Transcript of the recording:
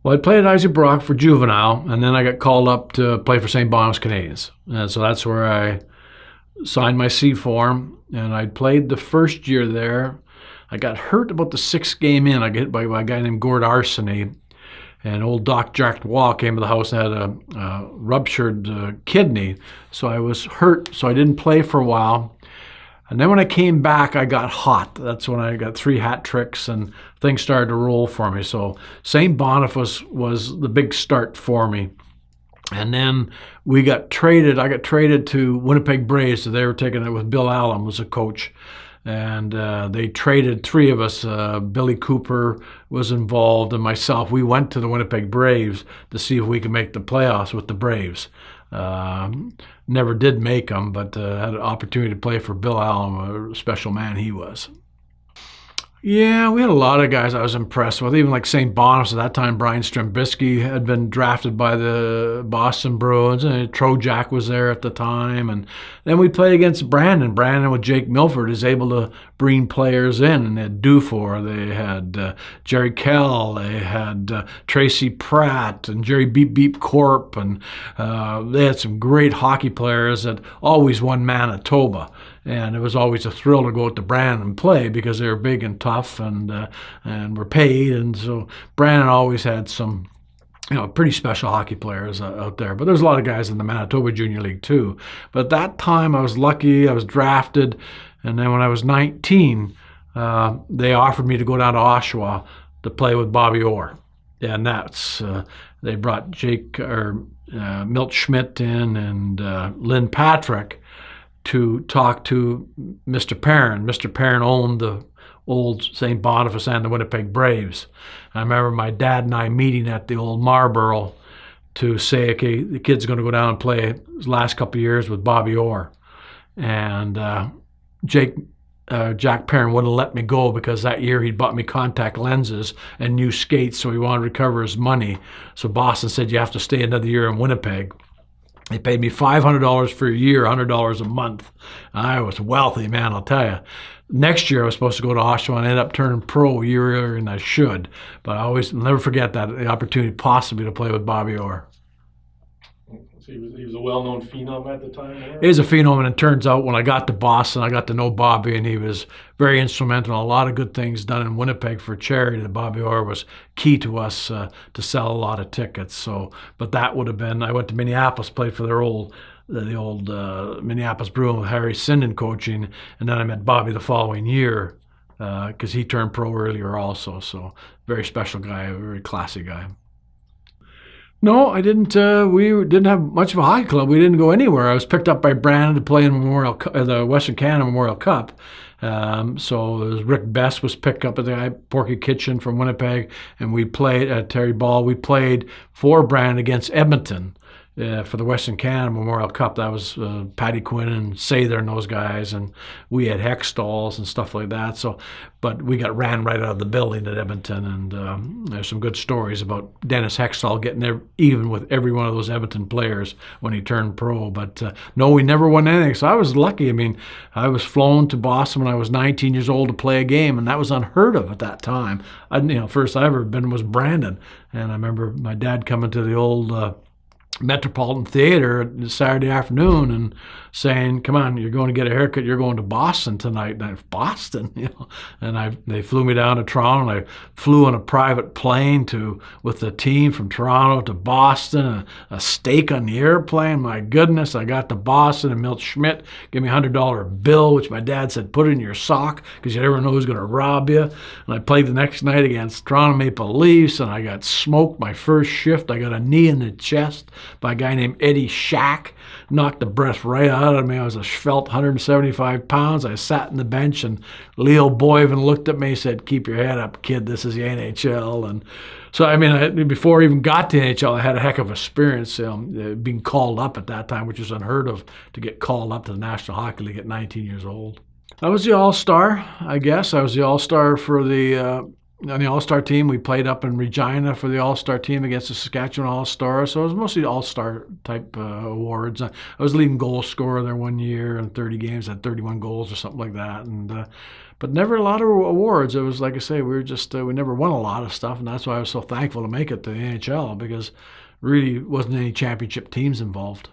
Well, I played at Isaac Brock for juvenile, and then I got called up to play for St. Boniface Canadians. And so that's where I signed my C form, and I played the first year there. I got hurt about the sixth game in. I got hit by a guy named Gord Arseny, and old Doc Jack Wall came to the house and had a ruptured kidney. So I was hurt, so I didn't play for a while. And then when I came back, I got hot. That's when I got 3 hat tricks and things started to roll for me. So St. Boniface was the big start for me. And then we got traded. I got traded to Winnipeg Braves. So they were taking it with Bill Allen was a coach. And they traded 3 of us. Billy Cooper was involved and myself. We went to the Winnipeg Braves to see if we could make the playoffs with the Braves. Never did make them, but had an opportunity to play for Bill Allen, a special man he was. Yeah, we had a lot of guys I was impressed with, even like St. Boniface. At that time, Brian Strembisky had been drafted by the Boston Bruins, and Trojack was there at the time. And then we played against Brandon. Brandon with Jake Milford is able to bring players in, and they had Dufour, they had Jerry Kell, they had Tracy Pratt, and Jerry Beep Beep Corp, and they had some great hockey players that always won Manitoba. And it was always a thrill to go out to Brandon and play because they were big and tough and were paid. And so Brandon always had some, pretty special hockey players out there. But there's a lot of guys in the Manitoba Junior League too. But at that time I was lucky. I was drafted. And then when I was 19, they offered me to go down to Oshawa to play with Bobby Orr. And that's, they brought Milt Schmidt in and Lynn Patrick to talk to Mr. Perrin. Mr. Perrin owned the old St. Boniface and the Winnipeg Braves. I remember my dad and I meeting at the old Marlborough to say, okay, the kid's going to go down and play his last couple of years with Bobby Orr. And Jack Perrin wouldn't let me go because that year he'd bought me contact lenses and new skates, so he wanted to recover his money. So Boston said, you have to stay another year in Winnipeg. They paid me $500 for a year, $100 a month. I was wealthy, man, I'll tell you. Next year I was supposed to go to Oshawa and end up turning pro a year earlier than I should. But I always never forget that, the opportunity possibly to play with Bobby Orr. So he was a well-known phenom at the time? Or? He was a phenom, and it turns out when I got to Boston, I got to know Bobby, and he was very instrumental in a lot of good things done in Winnipeg for charity. That Bobby Orr was key to us to sell a lot of tickets. So, but that would have been, I went to Minneapolis, played for the old Minneapolis Bruins with Harry Sinden coaching, and then I met Bobby the following year because he turned pro earlier also. So, very special guy, a very classy guy. No, I didn't. We didn't have much of a hockey club. We didn't go anywhere. I was picked up by Brandon to play in the Western Canada Memorial Cup. So Rick Best was picked up at the guy, Porky Kitchen from Winnipeg, and we played at Terry Ball. We played for Brandon against Edmonton for the Western Canada Memorial Cup. That was Paddy Quinn and Sather and those guys, and we had Hextalls and stuff like that. So, but we got ran right out of the building at Edmonton, and there's some good stories about Dennis Hextall getting there even with every one of those Edmonton players when he turned pro. But no, we never won anything. So I was lucky. I mean, I was flown to Boston when I was 19 years old to play a game, and that was unheard of at that time. First I ever been was Brandon, and I remember my dad coming to the old Metropolitan Theater Saturday afternoon and saying, "Come on, you're going to get a haircut. You're going to Boston tonight." And I, Boston, And they flew me down to Toronto. And I flew on a private plane with the team from Toronto to Boston. A steak on the airplane. My goodness, I got to Boston, and Milt Schmidt gave me a $100 bill, which my dad said, "Put it in your sock because you never know who's going to rob you." And I played the next night against Toronto Maple Leafs, and I got smoked my first shift. I got a knee in the chest by a guy named Eddie Shack. Knocked the breath right out of me. I was a svelte 175 pounds. I sat in the bench, and Leo Boyven looked at me and said, "Keep your head up, kid. This is the NHL." And so, before I even got to the NHL, I had a heck of experience being called up at that time, which was unheard of, to get called up to the National Hockey League at 19 years old. I was the All-Star, I guess. I was the All-Star for the on the All-Star team. We played up in Regina for the All-Star team against the Saskatchewan All-Stars. So it was mostly All-Star type awards. I was leading goal scorer there one year in 30 games, had 31 goals or something like that. And but never a lot of awards. It was like I say, we never won a lot of stuff, and that's why I was so thankful to make it to the NHL, because really wasn't any championship teams involved.